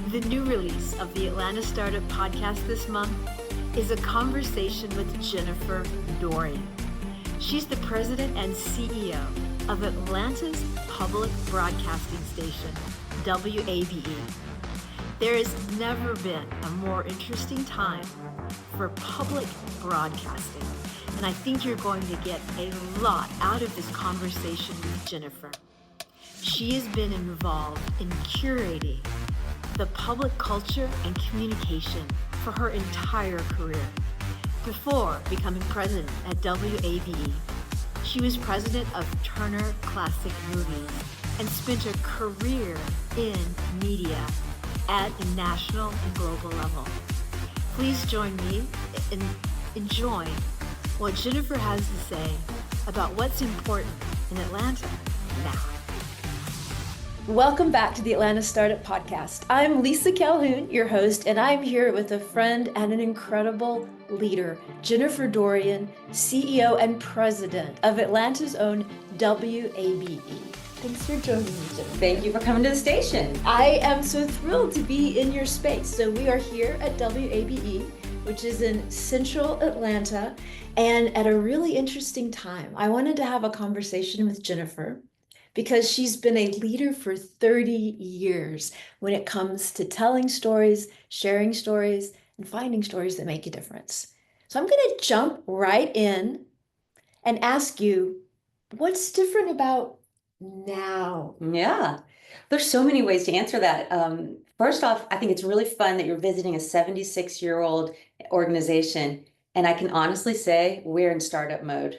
The new release of the Atlanta Startup Podcast this month is a conversation with Jennifer Dorian. She's the president and CEO of Atlanta's public broadcasting station, WABE. There has never been a more interesting time for public broadcasting, and I think you're going to get a lot out of this conversation with Jennifer. She has been involved in curating the public culture and communication for her entire career. Before becoming president at WABE, she was president of Turner Classic Movies and spent a career in media at a national and global level. Please join me in enjoying what Jennifer has to say about what's important in Atlanta now. Welcome back to the Atlanta Startup Podcast. I'm Lisa Calhoun, your host, and I'm here with a friend and an incredible leader, Jennifer Dorian, CEO and president of Atlanta's own WABE. Thanks for joining me, Jennifer. Thank you for coming to the station. I am so thrilled to be in your space. So we are here at WABE, which is in central Atlanta, and at a really interesting time. I wanted to have a conversation with Jennifer because she's been a leader for 30 years when it comes to telling stories, sharing stories, and finding stories that make a difference. So I'm going to jump right in and ask you, what's different about now? Yeah, there's so many ways to answer that. First off, I think it's really fun that you're visiting a 76-year-old organization, and I can honestly say we're in startup mode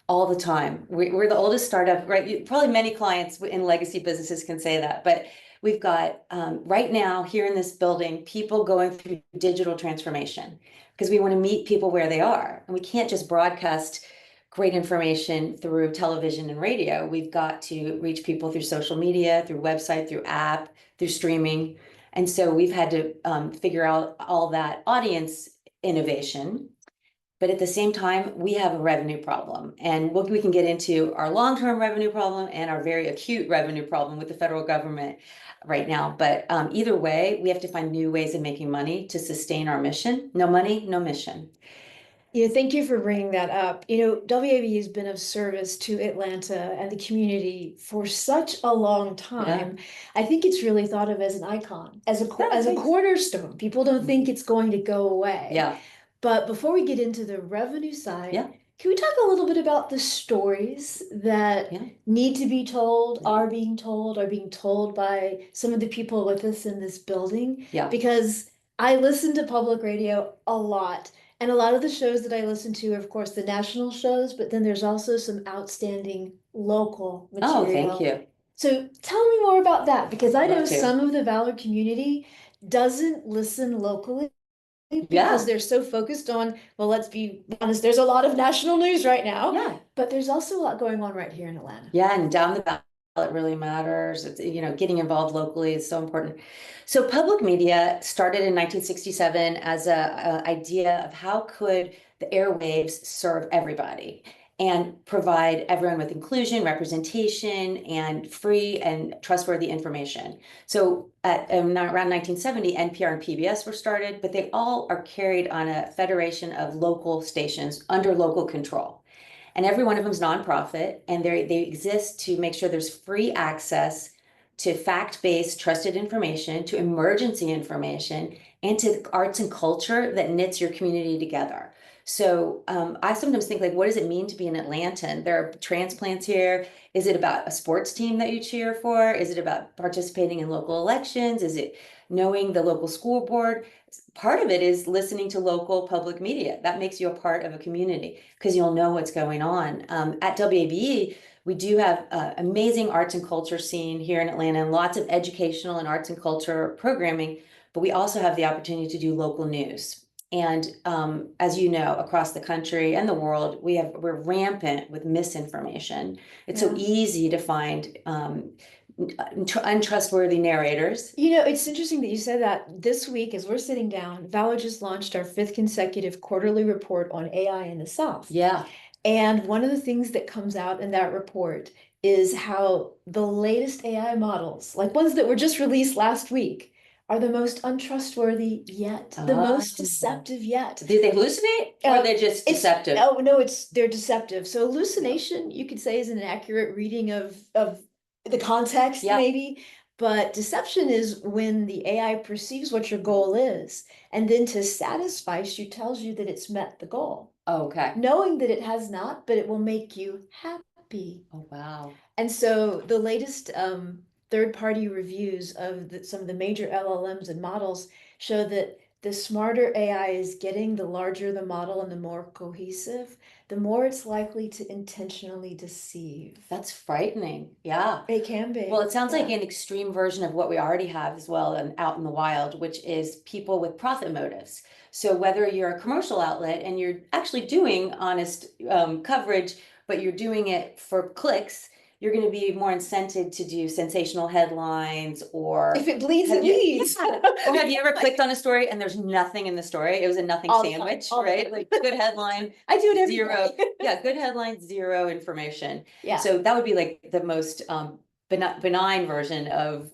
all the time. We're the oldest startup, right? Probably many clients in legacy businesses can say that, but we've got right now here in this building, people going through digital transformation because we want to meet people where they are. And we can't just broadcast great information through television and radio. We've got to reach people through social media, through website, through app, through streaming. And so we've had to figure out all that audience innovation. But at the same time, we have a revenue problem. And we can get into our long-term revenue problem and our very acute revenue problem with the federal government right now. But either way, we have to find new ways of making money to sustain our mission. No money, no mission. Thank you for bringing that up. WABE has been of service to Atlanta and the community for such a long time. Yeah. I think it's really thought of as an icon, as a cornerstone. People don't think it's going to go away. Yeah. But before we get into the revenue side, can we talk a little bit about the stories that need to be told, are being told by some of the people with us in this building? Yeah. Because I listen to public radio a lot. And a lot of the shows that I listen to are, of course, the national shows, but then there's also some outstanding local material. Oh, thank you. So tell me more about that, because I know some of the Valor community doesn't listen locally because they're so focused on, well, let's be honest, there's a lot of national news right now. Yeah. But there's also a lot going on right here in Atlanta. Yeah, and down the ballot really matters. It's, getting involved locally is so important. So public media started in 1967 as a idea of how could the airwaves serve everybody and provide everyone with inclusion, representation, and free and trustworthy information. So around 1970, NPR and PBS were started, but they all are carried on a federation of local stations under local control. And every one of them is nonprofit, and they exist to make sure there's free access to fact-based, trusted information, to emergency information, and to arts and culture that knits your community together. So I sometimes think, what does it mean to be an Atlantan? There are transplants here. Is it about a sports team that you cheer for? Is it about participating in local elections? Is it knowing the local school board? Part of it is listening to local public media. That makes you a part of a community because you'll know what's going on. At WABE, we do have amazing arts and culture scene here in Atlanta and lots of educational and arts and culture programming, but we also have the opportunity to do local news. And as you know, across the country and the world, we're rampant with misinformation. It's so easy to find untrustworthy narrators. It's interesting that you said that. This week, as we're sitting down, Valor just launched our 5th consecutive quarterly report on AI in the South. Yeah. And one of the things that comes out in that report is how the latest AI models, like ones that were just released last week, are the most untrustworthy yet, the most deceptive yet. Do they hallucinate or are they just deceptive? Oh no, they're deceptive. So hallucination, you could say, is an accurate reading of the context, Yeah. maybe. But deception is when the AI perceives what your goal is, and then to satisfy you tells you that it's met the goal, Okay. knowing that it has not, but it will make you happy. Oh, wow. And so the latest third-party reviews of some of the major LLMs and models show that the smarter AI is getting, the larger the model and the more cohesive, the more it's likely to intentionally deceive. That's frightening. Yeah. It can be. Well, it sounds like Yeah. an extreme version of what we already have as well and out in the wild, which is people with profit motives. So whether you're a commercial outlet and you're actually doing honest coverage, but you're doing it for clicks, you're going to be more incented to do sensational headlines or If it bleeds, it leads. Or have you ever clicked on a story and there's nothing in the story? It was a nothing All the time, sandwich, all the right? time. Like good headline, I do it every zero. day. Yeah, good headline, zero information. Yeah. So that would be like the most benign version of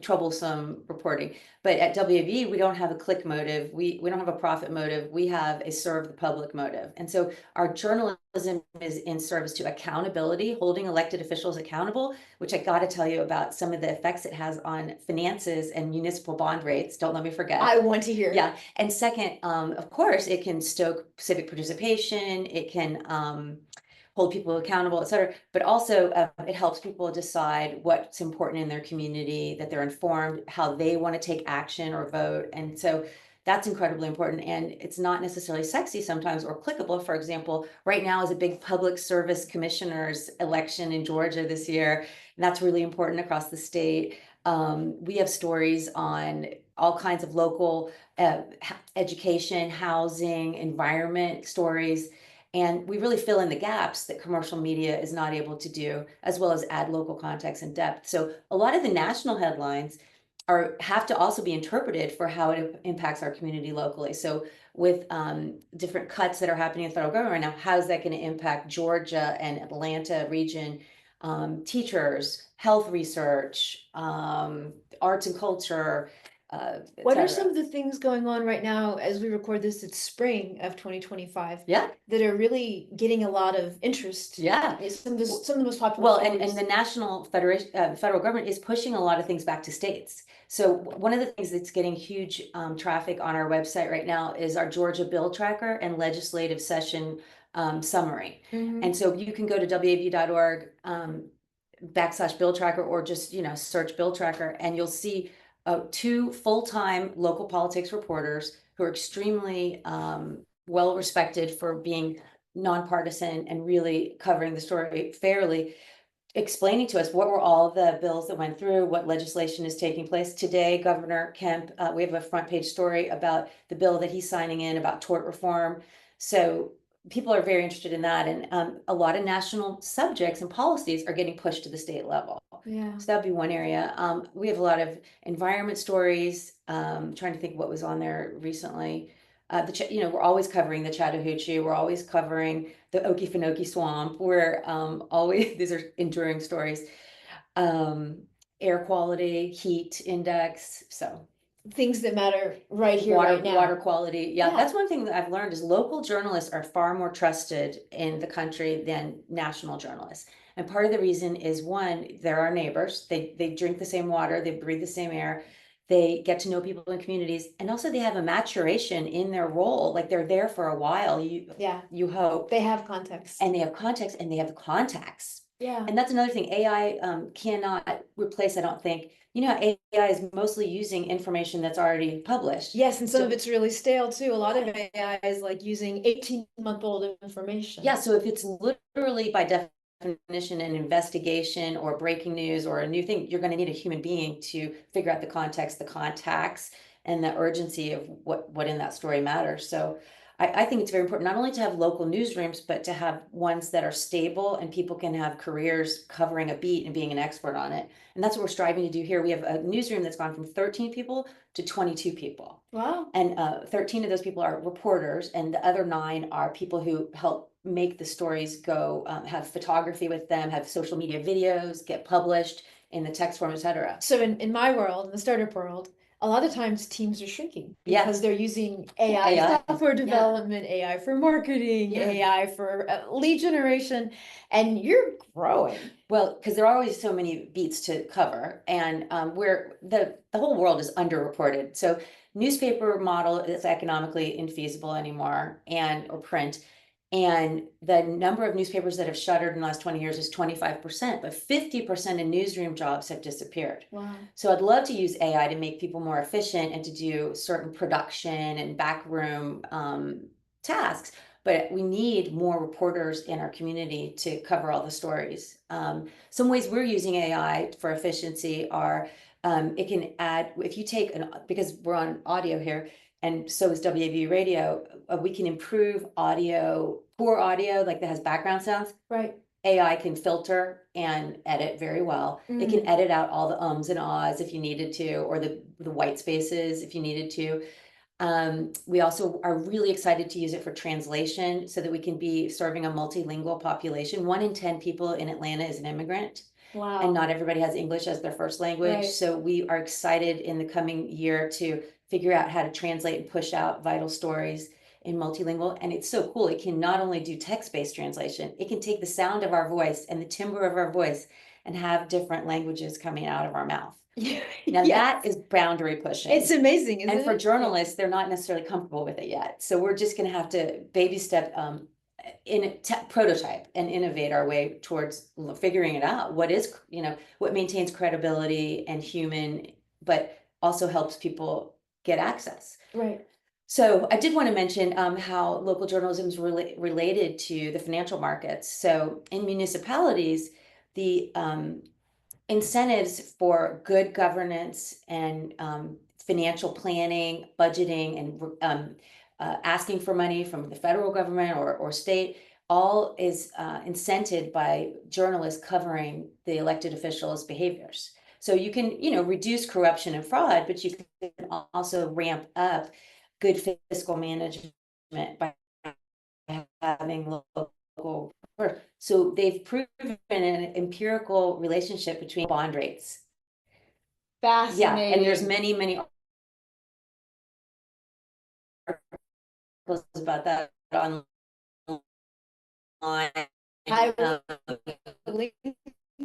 troublesome reporting. But at WABE, we don't have a click motive. We don't have a profit motive. We have a serve the public motive. And so our journalism is in service to accountability, holding elected officials accountable, which I got to tell you about some of the effects it has on finances and municipal bond rates. Don't let me forget. I want to hear. Yeah. And second, of course, it can stoke civic participation. It can hold people accountable, et cetera. But also it helps people decide what's important in their community, that they're informed, how they want to take action or vote. And so that's incredibly important. And it's not necessarily sexy sometimes or clickable. For example, right now is a big public service commissioners election in Georgia this year. And that's really important across the state. We have stories on all kinds of local education, housing, environment stories. And we really fill in the gaps that commercial media is not able to do, as well as add local context and depth. So a lot of the national headlines have to also be interpreted for how it impacts our community locally. So with different cuts that are happening in the federal government right now, how is that going to impact Georgia and Atlanta region, teachers, health research, arts and culture, What are some of the things going on right now as we record this? It's spring of 2025. Yeah. That are really getting a lot of interest. Yeah. Some of the most popular. Well, and the national federal government is pushing a lot of things back to states. So one of the things that's getting huge traffic on our website right now is our Georgia bill tracker and legislative session summary. And so you can go to wav.org /bill tracker or just, search bill tracker and you'll see 2 full-time local politics reporters who are extremely well respected for being nonpartisan and really covering the story fairly, explaining to us what were all the bills that went through, what legislation is taking place. Today, Governor Kemp, we have a front page story about the bill that he's signing in about tort reform. So people are very interested in that. And a lot of national subjects and policies are getting pushed to the state level. Yeah. So that'd be one area. We have a lot of environment stories. Trying to think what was on there recently. We're always covering the Chattahoochee. We're always covering the Okefenokee Swamp. We're always, these are enduring stories. Air quality, heat index. So things that matter right here, right now. Water quality. Yeah, that's one thing that I've learned is local journalists are far more trusted in the country than national journalists. And part of the reason is one, they're our neighbors. They drink the same water, they breathe the same air. They get to know people in communities, and also they have a maturation in their role. Like they're there for a while. You hope they have context, and they have context, and they have the contacts. Yeah, and that's another thing. AI cannot replace. I don't think. How AI is mostly using information that's already published. Yes, and some of it's really stale too. A lot of AI is like using 18-month-old information. Yeah, so if it's literally by definition an investigation or breaking news or a new thing, you're going to need a human being to figure out the context, the contacts, and the urgency of what in that story matters. So I think it's very important not only to have local newsrooms, but to have ones that are stable and people can have careers covering a beat and being an expert on it. And that's what we're striving to do here. We have a newsroom that's gone from 13 people to 22 people. Wow. And 13 of those people are reporters, and the other 9 are people who help make the stories go, have photography with them, have social media videos, get published in the text form, etc. So in my world, in the startup world, a lot of times teams are shrinking Yeah. because they're using AI, AI. software Yeah. development, AI for marketing, Yeah. AI for lead generation, and you're growing. Well, because there are always so many beats to cover, and where the whole world is underreported. So newspaper model is economically infeasible anymore, and or print. And the number of newspapers that have shuttered in the last 20 years is 25%, but 50% of newsroom jobs have disappeared. Wow. So I'd love to use AI to make people more efficient and to do certain production and backroom tasks, but we need more reporters in our community to cover all the stories. Some ways we're using AI for efficiency are it can add, if you take because we're on audio here, and so is WABE radio, we can improve audio, poor audio, like that has background sounds. Right. AI can filter and edit very well. It can edit out all the ums and ahs if you needed to, or the white spaces if you needed to. We also are really excited to use it for translation so that we can be serving a multilingual population. 1 in 10 people in Atlanta is an immigrant. Wow. And not everybody has English as their first language. Right. So we are excited in the coming year to figure out how to translate and push out vital stories in multilingual. And it's so cool. It can not only do text-based translation, it can take the sound of our voice and the timbre of our voice and have different languages coming out of our mouth. Now that is boundary pushing. It's amazing, isn't it? And for journalists, they're not necessarily comfortable with it yet. So we're just going to have to baby step prototype and innovate our way towards figuring it out. What is, what maintains credibility and human, but also helps people get access. Right. So I did want to mention how local journalism is related to the financial markets. So in municipalities, the incentives for good governance and financial planning, budgeting, and asking for money from the federal government or state, all is incented by journalists covering the elected officials' behaviors. So you can, reduce corruption and fraud, but you can also ramp up good fiscal management by having local. So they've proven an empirical relationship between bond rates. Fascinating. Yeah, and there's many articles about that online. I will link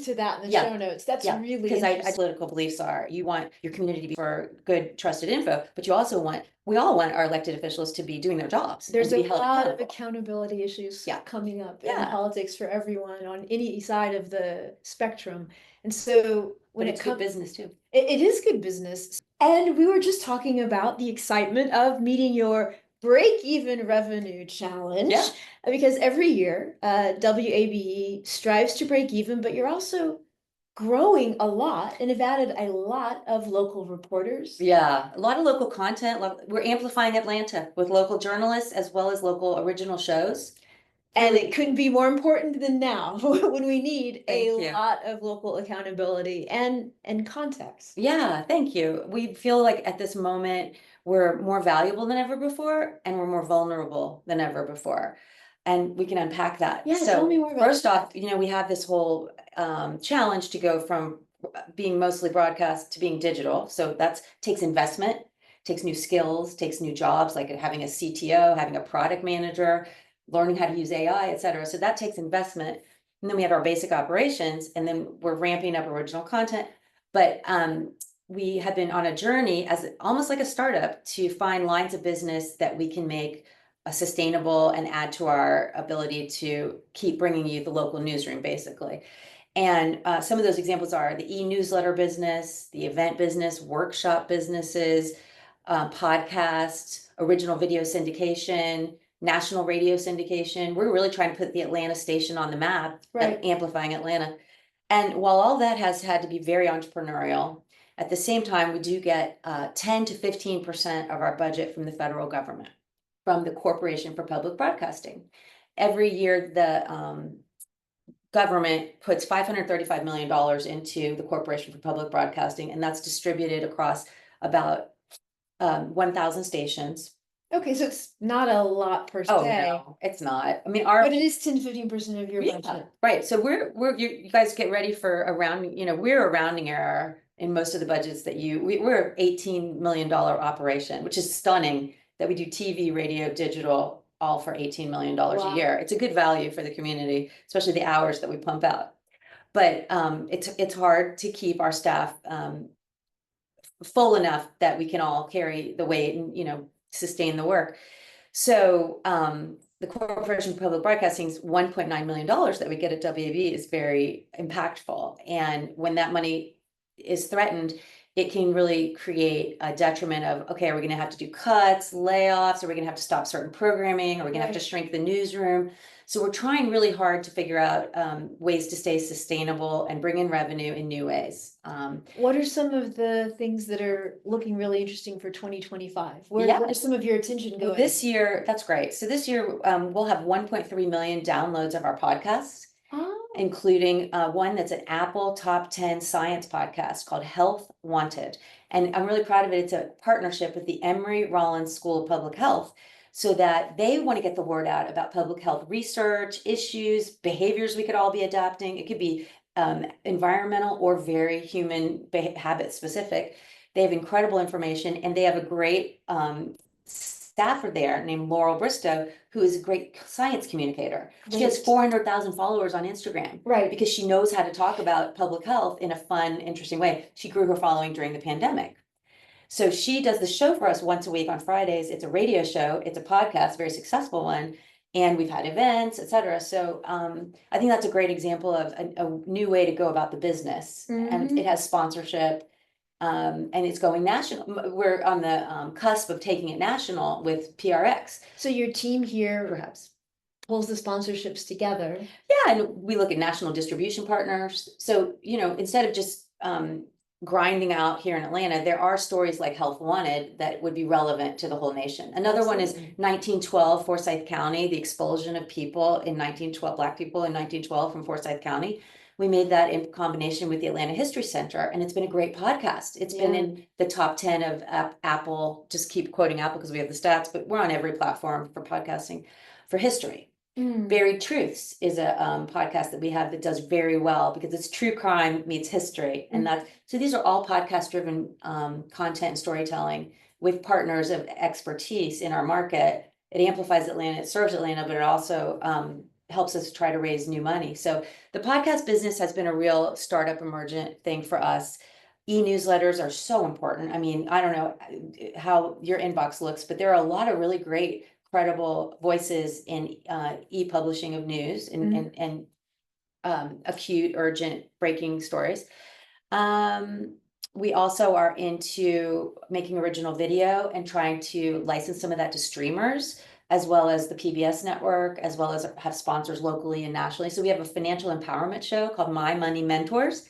to that in the show notes. That's really because interesting. political beliefs are you want your community to be for good, trusted info, but you also we all want our elected officials to be doing their jobs. There's a lot of accountability issues coming up in politics for everyone on any side of the spectrum. And so when it comes to business too, it is good business. And we were just talking about the excitement of meeting your break-even revenue challenge. Yeah. Because every year, WABE strives to break even, but you're also growing a lot and have added a lot of local reporters. Yeah, a lot of local content. We're amplifying Atlanta with local journalists as well as local original shows. And it couldn't be more important than now when we need Thank a you. lot of local accountability and context. Yeah, thank you. We feel like at this moment we're more valuable than ever before, and we're more vulnerable than ever before. And we can unpack that. Yeah, So tell me more about first off, we have this whole challenge to go from being mostly broadcast to being digital. So that takes investment, takes new skills, takes new jobs, like having a CTO, having a product manager, learning how to use AI, et cetera. So that takes investment. And then we have our basic operations, and then we're ramping up original content. But we have been on a journey as almost like a startup to find lines of business that we can make sustainable and add to our ability to keep bringing you the local newsroom, basically. And some of those examples are the e-newsletter business, the event business, workshop businesses, podcasts, original video syndication, national radio syndication. We're really trying to put the Atlanta station on the map, amplifying Atlanta. And while all that has had to be very entrepreneurial, at the same time, we do get 10 to 15% of our budget from the federal government, from the Corporation for Public Broadcasting. Every year, the government puts $535 million into the Corporation for Public Broadcasting, and that's distributed across about 1,000 stations. Okay, so it's not a lot per se. Oh, no, it's not. I mean, but it is 10 to 15% of your budget. Right. So you guys get ready for a rounding, we're a rounding error in most of the budgets that we're an $18 million operation, which is stunning that we do TV, radio, digital, all for $18 million Wow. a year. It's a good value for the community, especially the hours that we pump out. But it's hard to keep our staff full enough that we can all carry the weight and, sustain the work. So the Corporation for Public Broadcasting's $1.9 million that we get at WABE is very impactful. And when that money is threatened, it can really create a detriment of, okay, are we going to have to do cuts, layoffs? Are we going to have to stop certain programming? Are we going to have to shrink the newsroom? So we're trying really hard to figure out ways to stay sustainable and bring in revenue in new ways. What are some of the things that are looking really interesting for 2025? Where is some of your attention going? This year, that's great. So this year, we'll have 1.3 million downloads of our podcasts, including one that's an Apple top 10 science podcast called Health Wanted. And I'm really proud of it. It's a partnership with the Emory Rollins School of Public Health, so that they want to get the word out about public health research, issues, behaviors we could all be adapting. It could be environmental or very human habit specific. They have incredible information, and they have a great staffer there named Laurel Bristow, who is a great science communicator. She has 400,000 followers on Instagram, because she knows how to talk about public health in a fun, interesting way. She grew her following during the pandemic. So she does the show for us once a week on Fridays. It's a radio show, it's a podcast, very successful one, and we've had events, etc. So I think that's a great example of a new way to go about the business. And it has sponsorship, and it's going national. We're on the cusp of taking it national with PRX. So your team here perhaps pulls the sponsorships together. Yeah, and we look at national distribution partners. So, instead of just grinding out here in Atlanta, there are stories like Health Wanted that would be relevant to the whole nation. Another one is 1912, Forsyth County, the expulsion of people in 1912, Black people in 1912 from Forsyth County. We made that in combination with the Atlanta History Center, and it's been a great podcast. It's been in the top 10 of Apple, just keep quoting Apple because we have the stats, but we're on every platform for podcasting for history. Buried Truths is a podcast that we have that does very well because it's true crime meets history. And so these are all podcast driven content and storytelling with partners of expertise in our market. It amplifies Atlanta, it serves Atlanta, but it also helps us try to raise new money. So the podcast business has been a real startup emergent thing for us. E-newsletters are so important. I mean, I don't know how your inbox looks, but there are a lot of really great credible voices in e-publishing of news and acute, urgent breaking stories. We also are into making original video and trying to license some of that to streamers, as well as the PBS network, as well as have sponsors locally and nationally. So we have a financial empowerment show called My Money Mentors.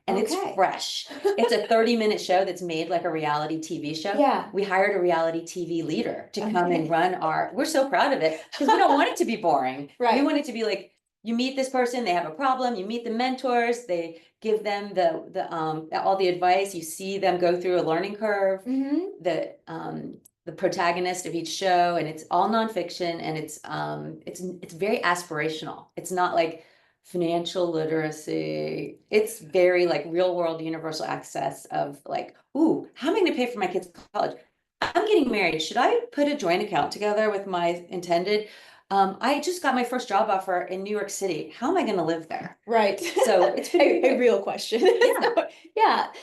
And it's fresh. It's a 30-minute show that's made like a reality TV show. Yeah. We hired a reality TV leader to come and run we're so proud of it because we don't want it to be boring. We want it to be like, you meet this person, they have a problem, you meet the mentors, they give them the all the advice, you see them go through a learning curve, the protagonist of each show, and it's all nonfiction, and it's very aspirational. It's not like financial literacy. It's very like real world universal access of like, ooh, how am I going to pay for my kids' college? I'm getting married. Should I put a joint account together with my intended? I just got my first job offer in New York City. How am I going to live there? So it's been a real question.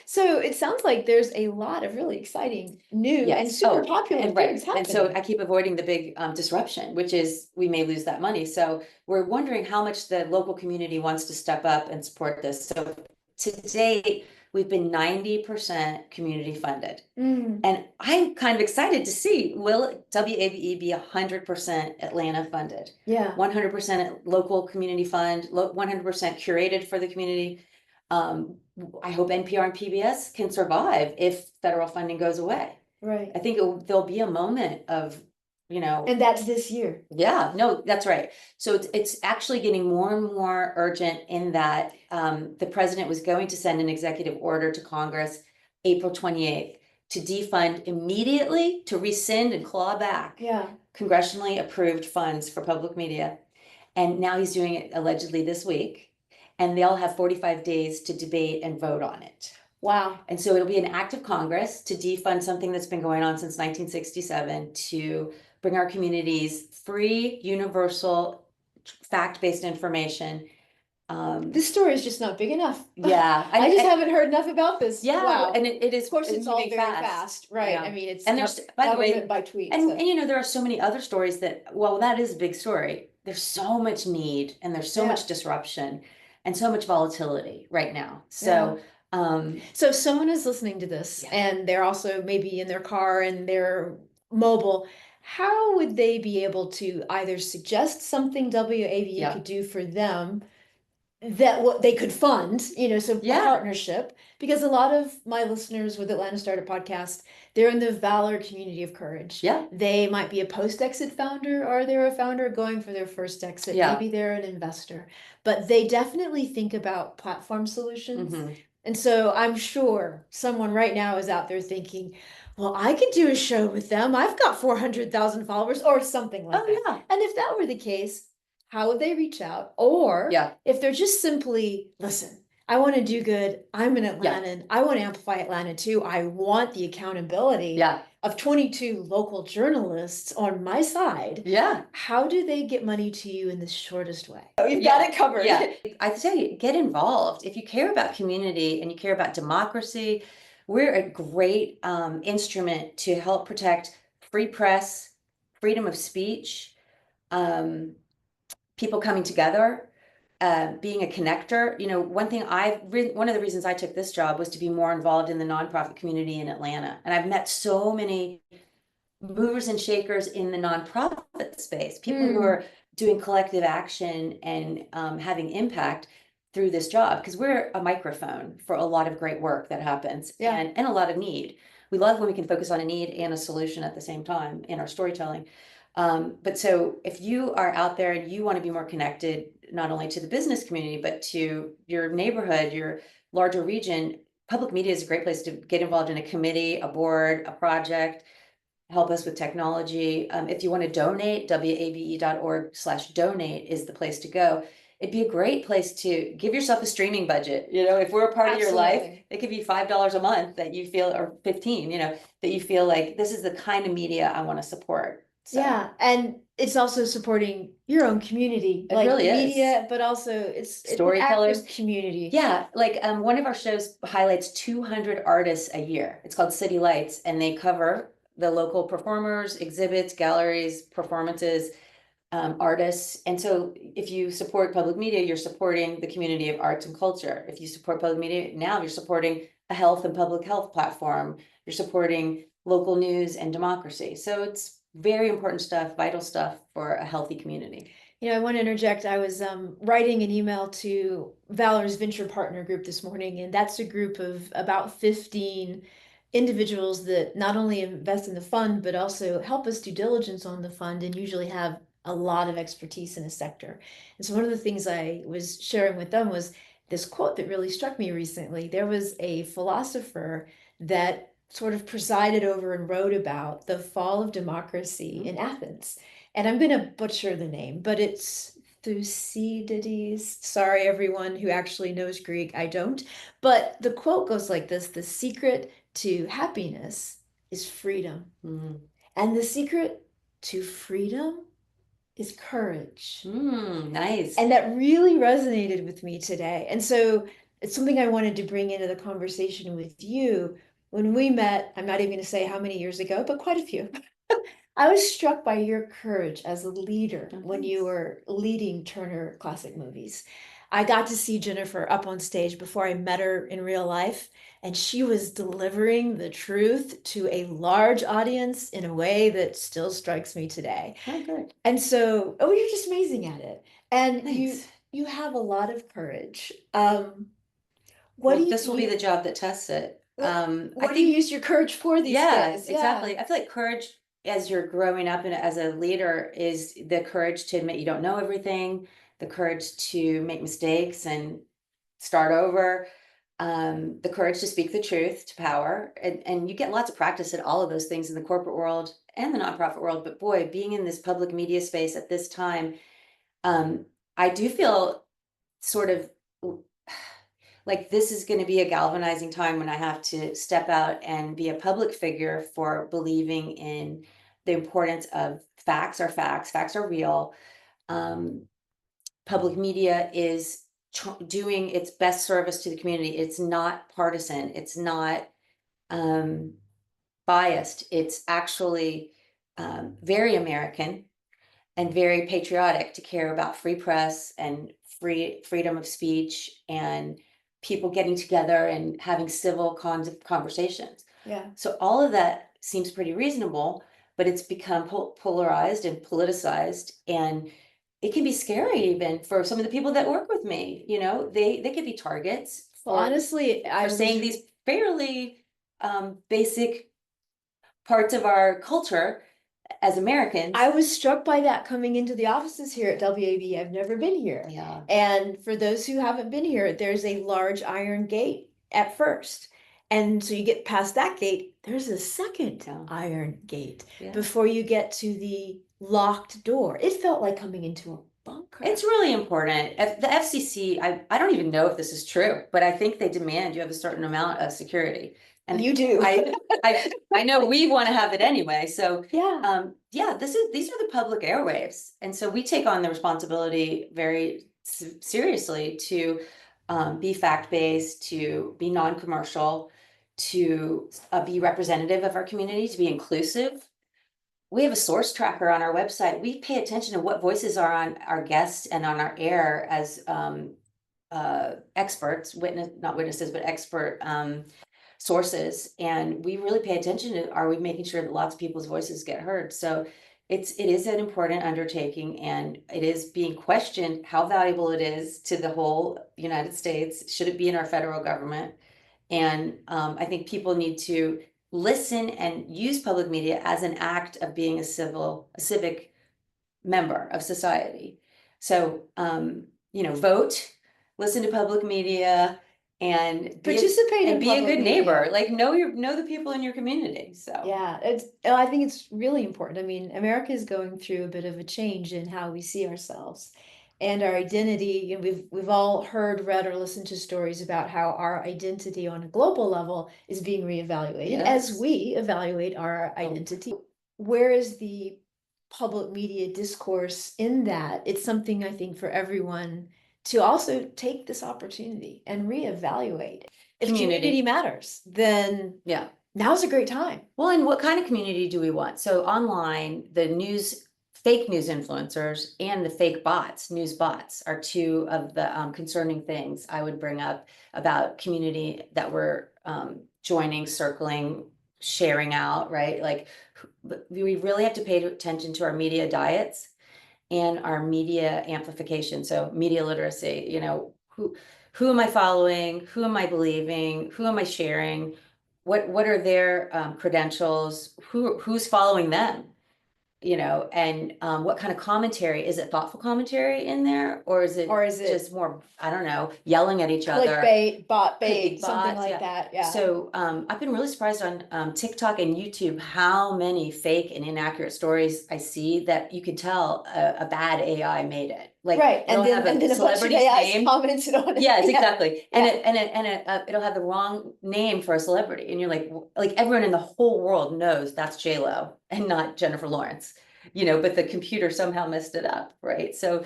So it sounds like there's a lot of really exciting new and super popular things happening. And so I keep avoiding the big disruption, which is we may lose that money. So we're wondering how much the local community wants to step up and support this. So to date, we've been 90% community funded. And I'm kind of excited to see, will WABE be 100% Atlanta funded? 100% local community fund, 100% curated for the community. I hope NPR and PBS can survive if federal funding goes away. I think there'll be a moment of, and that's this year. No, that's right. So it's actually getting more and more urgent in that the president was going to send an executive order to Congress April 28th to defund immediately, to rescind and claw back congressionally approved funds for public media. And now he's doing it allegedly this week, and they'll have 45 days to debate and vote on it. Wow. And so it'll be an act of Congress to defund something that's been going on since 1967 to bring our communities free, universal, fact-based information. This story is just not big enough. Yeah. I just haven't heard enough about this. Yeah, Wow. and it is. Of course, it's all moving very fast, right? Yeah. I mean, it's And there's, by the way, government by tweet. and, so. and you know, there are so many other stories that, well, that is a big story. There's so much need and there's so Yeah. much disruption and so much volatility right now. So, So if someone is listening to this Yeah. and they're also maybe in their car and they're mobile, how would they be able to either suggest something WABE Yeah. could do for them that what they could fund, so Yeah. a partnership? Because a lot of my listeners with Atlanta Startup Podcast, they're in the Valor community of courage. Yeah. They might be a post-exit founder, or they're a founder going for their first exit. Yeah. Maybe they're an investor, but they definitely think about platform solutions. Mhm. And so I'm sure someone right now is out there thinking, well, I could do a show with them. I've got 400,000 followers or something like Oh, that. yeah. And if that were the case, how would they reach out? Or Yeah. if they're just simply, listen, I want to do good. I'm an Atlantan. I want to amplify Atlanta too. I want the accountability Yeah. of 22 local journalists on my side. Yeah. How do they get money to you in the shortest way? You've Yeah. got it covered. Yeah. I tell you, get involved. If you care about community and you care about democracy, we're a great instrument to help protect free press, freedom of speech, people coming together, being a connector. You know, one of the reasons I took this job was to be more involved in the nonprofit community in Atlanta. And I've met so many movers and shakers in the nonprofit space, people who are doing collective action and having impact through this job, because we're a microphone for a lot of great work that happens. Yeah. And a lot of need. We love when we can focus on a need and a solution at the same time in our storytelling. But so if you are out there and you want to be more connected, not only to the business community, but to your neighborhood, your larger region, public media is a great place to get involved in a committee, a board, a project, help us with technology. If you want to donate, wabe.org/donate is the place to go. It'd be a great place to give yourself a streaming budget. You know, if we're a part of your life, it could be $5 a month that you feel, or 15, that you feel like this is the kind of media I want to support. So. Yeah, and it's also supporting your own community, It like really is. media, but also it's Storytellers. an actors community. Yeah, like one of our shows highlights 200 artists a year. It's called City Lights, and they cover the local performers, exhibits, galleries, performances, artists. And so if you support public media, you're supporting the community of arts and culture. If you support public media now, you're supporting a health and public health platform. You're supporting local news and democracy. So it's very important stuff, vital stuff for a healthy community. I want to interject. I was writing an email to Valor's venture partner group this morning, and that's a group of about 15 individuals that not only invest in the fund, but also help us due diligence on the fund and usually have a lot of expertise in a sector. And so one of the things I was sharing with them was this quote that really struck me recently. There was a philosopher that sort of presided over and wrote about the fall of democracy in Athens. And I'm going to butcher the name, but it's Thucydides. Sorry, everyone who actually knows Greek. I don't. But the quote goes like this: the secret to happiness is freedom. And the secret to freedom is courage. Nice. And that really resonated with me today. And so it's something I wanted to bring into the conversation with you. When we met, I'm not even going to say how many years ago, but quite a few. I was struck by your courage as a leader when you were leading Turner Classic Movies. I got to see Jennifer up on stage before I met her in real life, and she was delivering the truth to a large audience in a way that still strikes me today. Oh, good. And so, you're just amazing at it. And Thanks. you have a lot of courage. This will be the job that tests it. What do you use your courage for these days? Exactly. I feel like courage as you're growing up and as a leader is the courage to admit you don't know everything, the courage to make mistakes and start over, the courage to speak the truth to power. And you get lots of practice at all of those things in the corporate world and the nonprofit world. But boy, being in this public media space at this time, I do feel sort of like this is going to be a galvanizing time when I have to step out and be a public figure for believing in the importance of facts are real. Public media is doing its best service to the community. It's not partisan. It's not biased. It's actually very American and very patriotic to care about free press and freedom of speech and people getting together and having civil conversations. Yeah. So all of that seems pretty reasonable, but it's become polarized and politicized, and it can be scary even for some of the people that work with me. You know, they could be targets Well, for, honestly, for saying these fairly basic parts of our culture as Americans. I was struck by that coming into the offices here at WAB. I've never been here. Yeah. And for those who haven't been here, there's a large iron gate at first. And so you get past that gate, there's a second iron gate before you get to the locked door. It felt like coming into a bunker. It's really important. The FCC, I don't even know if this is true, but I think they demand you have a certain amount of security. And you do. I know we want to have it anyway. So yeah, these are the public airwaves, and so we take on the responsibility very seriously to be fact-based, to be non-commercial, to be representative of our community, to be inclusive. We have a source tracker on our website. We pay attention to what voices are on our guests and on our air as experts, not witnesses, but expert sources. And we really pay attention to, are we making sure that lots of people's voices get heard? So it is an important undertaking, and it is being questioned how valuable it is to the whole United States. Should it be in our federal government? And I think people need to listen and use public media as an act of being a civic member of society. So, vote, listen to public media, and participate in be a good neighbor. Media. Like know the people in your community. So yeah, I think it's really important. I mean, America is going through a bit of a change in how we see ourselves and our identity. You know, we've all heard, read, or listened to stories about how our identity on a global level is being reevaluated as we evaluate our identity. Where is the public media discourse in that? It's something I think for everyone to also take this opportunity and reevaluate. If community matters, then now's a great time. Well, and what kind of community do we want? So online, the fake news influencers and the fake news bots are two of the concerning things I would bring up about community that we're joining, circling, sharing out, right? Like we really have to pay attention to our media diets and our media amplification. So media literacy, who am I following? Who am I believing? Who am I sharing? What are their credentials? Who's following them? And what kind of commentary? Is it thoughtful commentary in there, or is it just more, I don't know, yelling at each other? Clickbait, bot bait, something like that. Yeah. So I've been really surprised on TikTok and YouTube how many fake and inaccurate stories I see that you can tell a bad AI made it. Like and then a bunch of AIs commented on it. Yes, exactly. And it'll have the wrong name for a celebrity, and you're like everyone in the whole world knows that's J-Lo and not Jennifer Lawrence, but the computer somehow messed it up, right? So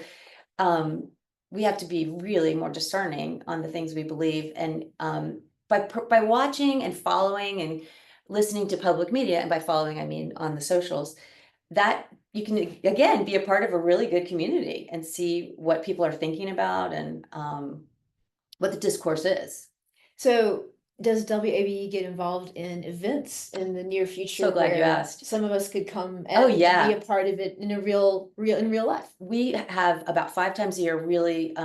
we have to be really more discerning on the things we believe, and by watching and following and listening to public media, and by following I mean on the socials, that you can again be a part of a really good community and see what people are thinking about and what the discourse is. So does WABE get involved in events in the near future? So glad you asked. Some of us could come and be a part of it in real life. We have about 5 times a year really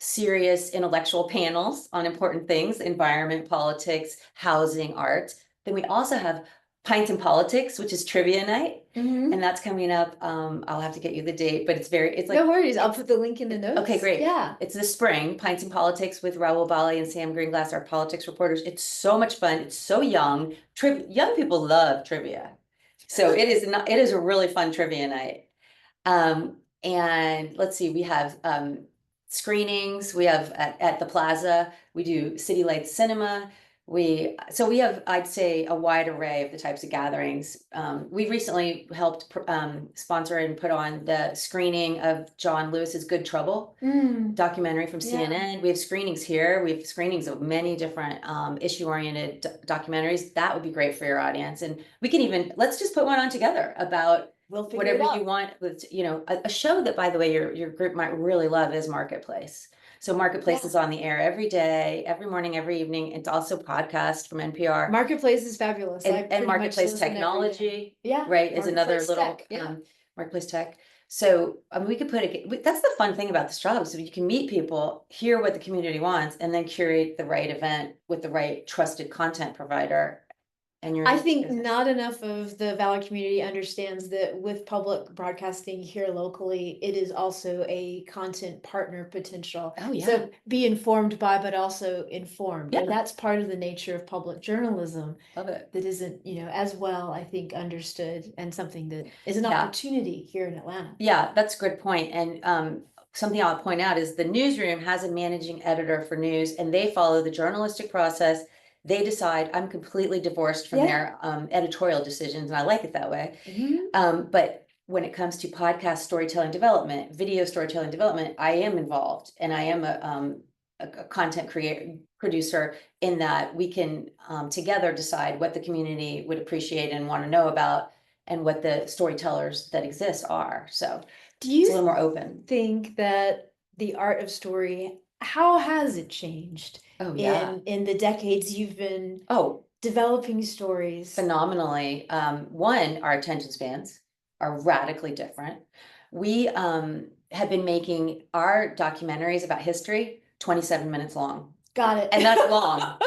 serious intellectual panels on important things: environment, politics, housing, art. Then we also have Pints and Politics, which is trivia night. And that's coming up. I'll have to get you the date, but it's like no worries. I'll put the link in the notes. Okay, great. Yeah, it's this spring. Pints and Politics with Raoul Bali and Sam Greenglass, our politics reporters. It's so much fun. It's so young. Young people love trivia, so it is a really fun trivia night. And let's see, we have screenings. We have at the Plaza, we do City Lights Cinema. We have, I'd say, a wide array of the types of gatherings. We recently helped sponsor and put on the screening of John Lewis's Good Trouble documentary from CNN. We have screenings here. We have screenings of many different issue-oriented documentaries. That would be great for your audience. And we can even, let's just put one on together about whatever you want with, a show that, by the way, your group might really love is Marketplace. So Marketplace is on the air every day, every morning, every evening. It's also podcast from NPR. Marketplace is fabulous. And Marketplace Technology, right, is another little Marketplace Tech. So we could that's the fun thing about this job. So you can meet people, hear what the community wants, and then curate the right event with the right trusted content provider. And I think not enough of the Valor community understands that with public broadcasting here locally, it is also a content partner potential. Oh, yeah. So be informed by, but also informed. Yeah. And that's part of the nature of public journalism. Love it. That isn't, as well, I think, understood, and something that is an opportunity here in Atlanta. Yeah, that's a good point. And something I'll point out is the newsroom has a managing editor for news, and they follow the journalistic process. They decide. I'm completely divorced from their editorial decisions, and I like it that way. But when it comes to podcast storytelling development, video storytelling development, I am involved, and I am a content producer in that we can together decide what the community would appreciate and want to know about, and what the storytellers that exist are. So do you it's a little more open. Think that the art of story, how has it changed? Oh, yeah. In the decades you've been developing stories? Phenomenally. One, our attention spans are radically different. We have been making our documentaries about history 27 minutes long. Got it. And that's long.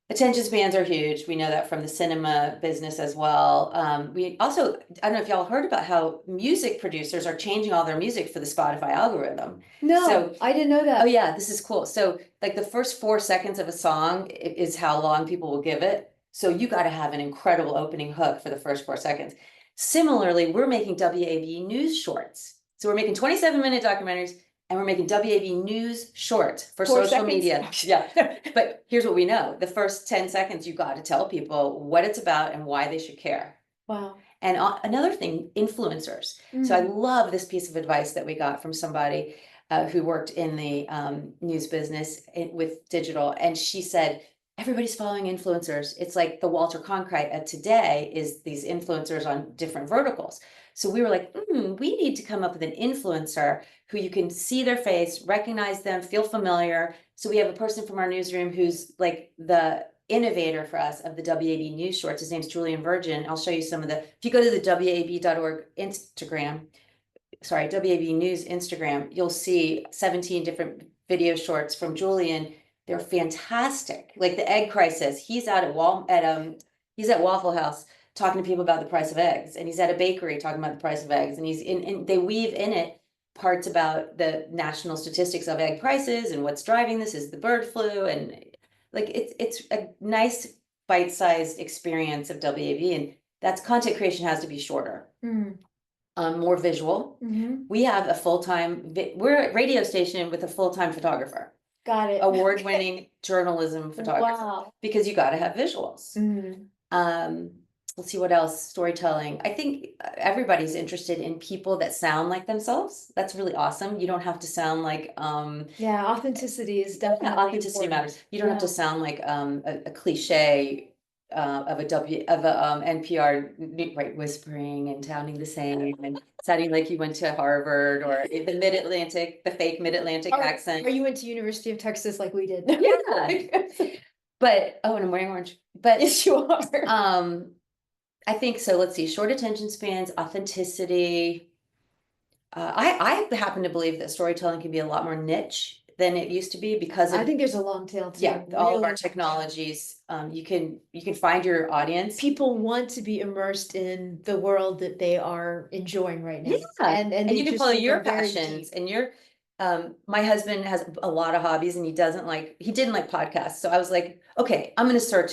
Attention spans are huge. We know that from the cinema business as well. We also, I don't know if y'all heard about how music producers are changing all their music for the Spotify algorithm. No, I didn't know that. Oh yeah, this is cool. So like the first 4 seconds of a song is how long people will give it. So you got to have an incredible opening hook for the first 4 seconds. Similarly, we're making WABE news shorts. So we're making 27-minute documentaries, and we're making WABE news shorts for 4 social seconds? media. Yeah. But here's what we know. The first 10 seconds, you got to tell people what it's about and why they should care. Wow. And another thing, influencers. So I love this piece of advice that we got from somebody who worked in the news business with digital. And she said, everybody's following influencers. It's like the Walter Cronkite of today is these influencers on different verticals. So we were like, we need to come up with an influencer who you can see their face, recognize them, feel familiar. So we have a person from our newsroom who's like the innovator for us of the WAB news shorts. His name's Julian Virgin. I'll show you some of the, if you go to the WAB.org Instagram, WAB News Instagram, you'll see 17 different video shorts from Julian. They're fantastic. Like the egg crisis. He's out at he's at Waffle House talking to people about the price of eggs, and he's at a bakery talking about the price of eggs, and they weave in it parts about the national statistics of egg prices and what's driving this is the bird flu, and like it's a nice bite-sized experience of WAB, and that's content creation has to be shorter. More visual. We have a full-time, we're a radio station with a full-time photographer. Got it. Award-winning journalism photographer. Wow. Because you got to have visuals. Let's see what else. Storytelling. I think everybody's interested in people that sound like themselves. That's really awesome. You don't have to sound like authenticity is definitely authenticity important. matters. You don't have to sound like a cliche of a NPR, right, whispering and sounding the same and sounding like you went to Harvard or the Mid-Atlantic, the fake Mid-Atlantic accent. Or you went to University of Texas like we did. Yeah. But and I'm wearing orange. But yes, you are. I think so. Let's see. Short attention spans, authenticity. I happen to believe that storytelling can be a lot more niche than it used to be because I think there's a long tail too. Yeah, all of our technologies. You can find your audience. People want to be immersed in the world that they are enjoying right now. Yeah, and you can follow your passions and your. My husband has a lot of hobbies and he didn't like podcasts. So I was like, okay, I'm going to search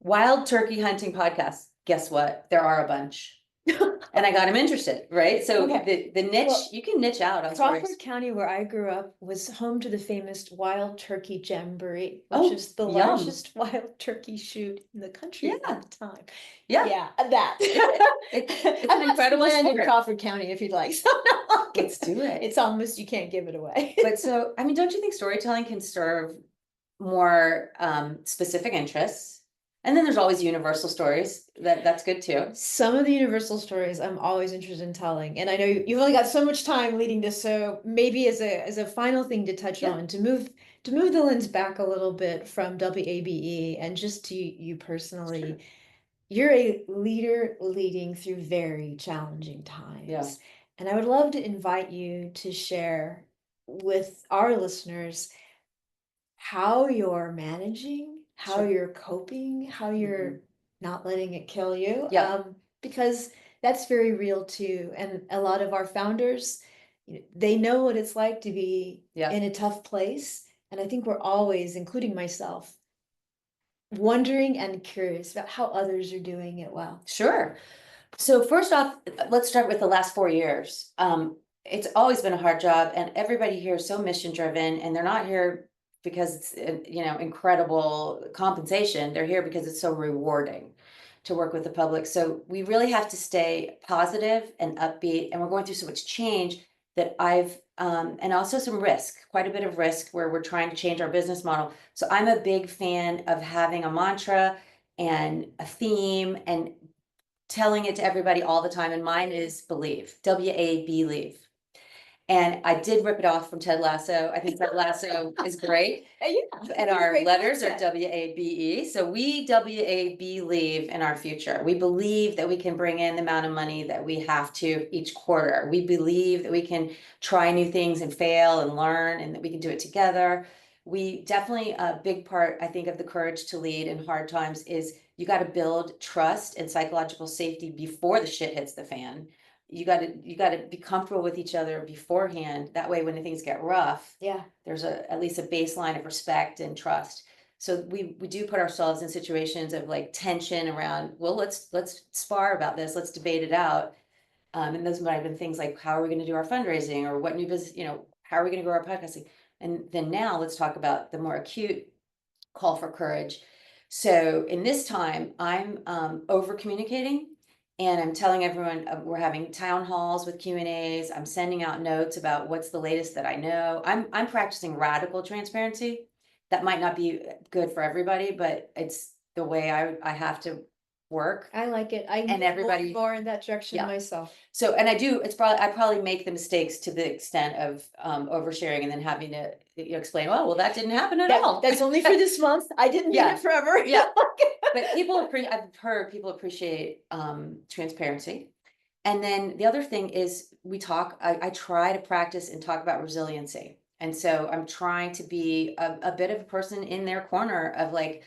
wild turkey hunting podcasts. Guess what? There are a bunch. And I got him interested, right? So Okay. the niche, Well, you can niche out on Crawford stories. County, where I grew up, was home to the famous Wild Turkey Jamboree, which Oh, is the yum. largest wild turkey shoot in the country Yeah. at the time. Yeah. Yeah, that. It's I've an got some incredible land in sport. Crawford County if you'd like. So Let's do it. it's almost, you can't give it away. But so, I mean, don't you think storytelling can serve more specific interests? And then there's always universal stories. That's good too. Some of the universal stories I'm always interested in telling, and I know you've only got so much time leading this, so maybe as a final thing to touch Yeah. on, to move the lens back a little bit from WABE and just to you personally. Sure. You're a leader leading through very challenging times. Yeah. And I would love to invite you to share with our listeners how you're managing, how Sure. you're coping, how you're not letting it kill you. Yeah. Because that's very real too. And a lot of our founders, they know what it's like to be Yeah. in a tough place. And I think we're always, including myself, wondering and curious about how others are doing it well. Sure. So first off, let's start with the last 4 years. It's always been a hard job, and everybody here is so mission driven, and they're not here because it's incredible compensation. They're here because it's so rewarding to work with the public. So we really have to stay positive and upbeat, and we're going through so much change that and also some risk, quite a bit of risk, where we're trying to change our business model. So I'm a big fan of having a mantra and a theme and telling it to everybody all the time, and mine is believe, WABE. And I did rip it off from Ted Lasso. I think Ted Lasso is great. Yeah, And our great letters are concept. WABE. So we WAB believe in our future. We believe that we can bring in the amount of money that we have to each quarter. We believe that we can try new things and fail and learn, and that we can do it together. We definitely, a big part, I think, of the courage to lead in hard times is you got to build trust and psychological safety before the shit hits the fan. You got to be comfortable with each other beforehand. That way, when things get rough, Yeah. there's at least a baseline of respect and trust. So we do put ourselves in situations of like tension around, well, let's spar about this, let's debate it out. And those might have been things like, how are we going to do our fundraising, or what new business, how are we going to grow our podcasting? And then now let's talk about the more acute call for courage. So in this time, I'm over communicating, and I'm telling everyone we're having town halls with Q&As. I'm sending out notes about what's the latest that I know. I'm practicing radical transparency. That might not be good for everybody, but it's the way I have to work. I like it. I And move everybody- more in that direction Yeah. myself. So, and I probably make the mistakes to the extent of oversharing and then having to explain, oh, well, that didn't happen at all. That's only for this month. I didn't Yeah. need it forever. Yeah. But I've heard people appreciate transparency. And then the other thing is I try to practice and talk about resiliency. And so I'm trying to be a bit of a person in their corner of like,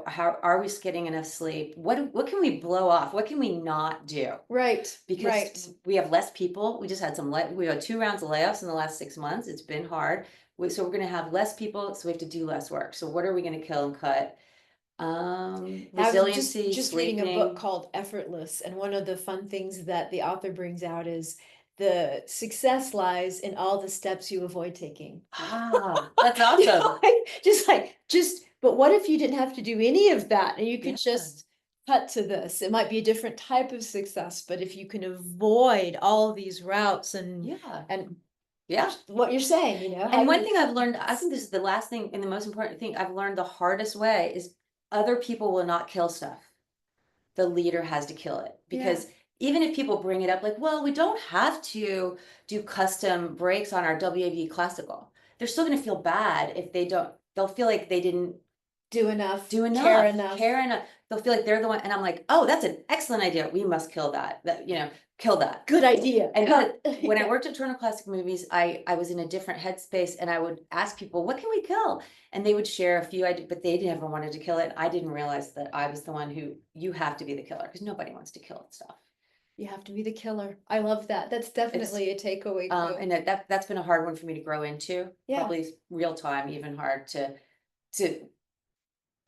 how are we getting enough sleep? What can we blow off? What can we not do? Right. Because right. we have less people. We just had we had 2 rounds of layoffs in the last 6 months. It's been hard. So we're going to have less people, so we have to do less work. So what are we going to kill and cut? Resiliency, just reading a book called Effortless, and one of the fun things that the author brings out is the success lies in all the steps you avoid taking. Ah, that's awesome. But what if you didn't have to do any of that and you could Yeah. just cut to this? It might be a different type of success, but if you can avoid all these routes and Yeah. what you're saying, And one thing I've learned, I think this is the last thing and the most important thing I've learned the hardest way is other people will not kill stuff. The leader has to kill it, because even if people bring it up like, well, we don't have to do custom breaks on our WAV classical, they're still going to feel bad if they don't. They'll feel like they didn't do enough, care enough. They'll feel like they're the one. And I'm like, oh, that's an excellent idea. We must kill that. Kill that. Good idea. And when I worked at Turner Classic Movies, I was in a different headspace, and I would ask people, what can we kill? And they would share a few ideas, but they never wanted to kill it. I didn't realize that I was the one who, you have to be the killer, because nobody wants to kill stuff. You have to be the killer. I love that. That's definitely a takeaway. And that's been a hard one for me to grow into. Yeah. Probably real time, even hard to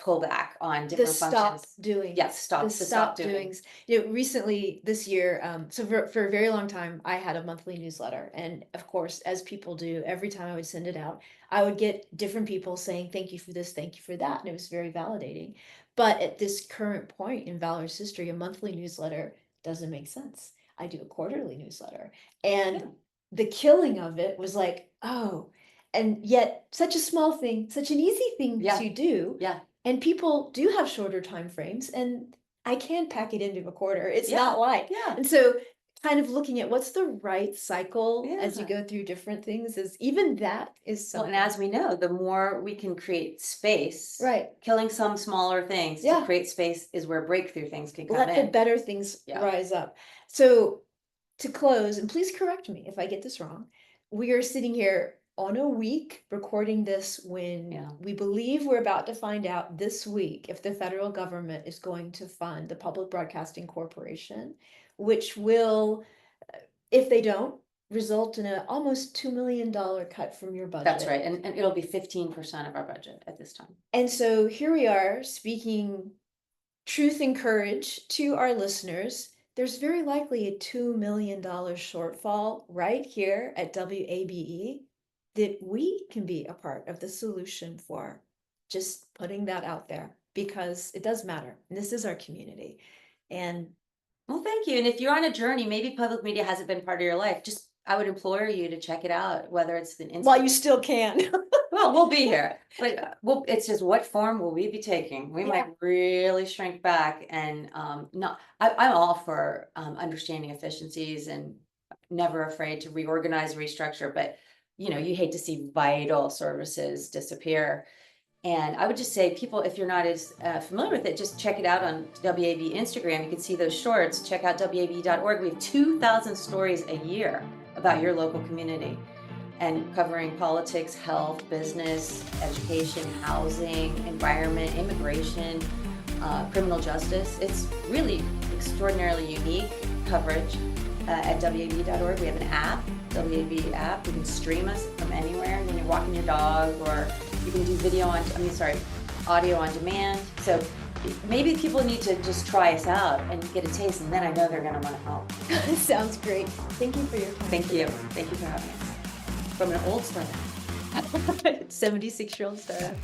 pull back on The different stop functions. doing. Yes, stop, The the stop stop doing. doings. Recently this year, so for a very long time, I had a monthly newsletter. And of course, as people do, every time I would send it out, I would get different people saying, thank you for this, thank you for that. And it was very validating. But at this current point in Valor's history, a monthly newsletter doesn't make sense. I do a quarterly newsletter. And Yeah. the killing of it was like, oh, and yet such a small thing, such an easy thing Yeah. to do. Yeah. And people do have shorter time frames, and I can pack it into a quarter. It's Yeah, not like. yeah. And so kind of looking at what's the right cycle as you Yeah. go through different things is even that is Well, something. and as we know, the more we can create space, Right. killing some smaller things Yeah. to create space is where breakthrough things can come Let the in. better things Yeah. rise up. So to close, and please correct me if I get this wrong, we are sitting here on a week recording this when Yeah. we believe we're about to find out this week if the federal government is going to fund the Public Broadcasting Corporation, which will, if they don't, result in an almost $2 million cut from your budget. That's right. And it'll be 15% of our budget at this time. And so here we are speaking truth and courage to our listeners. There's very likely a $2 million shortfall right here at WABE that we can be a part of the solution for. Just putting that out there because it does matter. And this is our community. And Well, thank you. And if you're on a journey, maybe public media hasn't been part of your life, just I would implore you to check it out, whether it's an while you still can. Well, we'll be here, but it's just what form will we be taking? We might really shrink back and not. I'm all for understanding efficiencies and never afraid to reorganize, restructure. But you hate to see vital services disappear. And I would just say, people, if you're not as familiar with it, just check it out on WAB Instagram. You can see those shorts. Check out WAB.org. We have 2,000 stories a year about your local community, and covering politics, health, business, education, housing, environment, immigration, criminal justice. It's really extraordinarily unique coverage at WAB.org. We have an app, WAB app. You can stream us from anywhere when you're walking your dog, or you can do audio on demand. So maybe people need to just try us out and get a taste, and then I know they're going to want to help. Sounds great. Thank you for your time. Thank you. Thank you for having us. From an old startup, 76-year-old startup.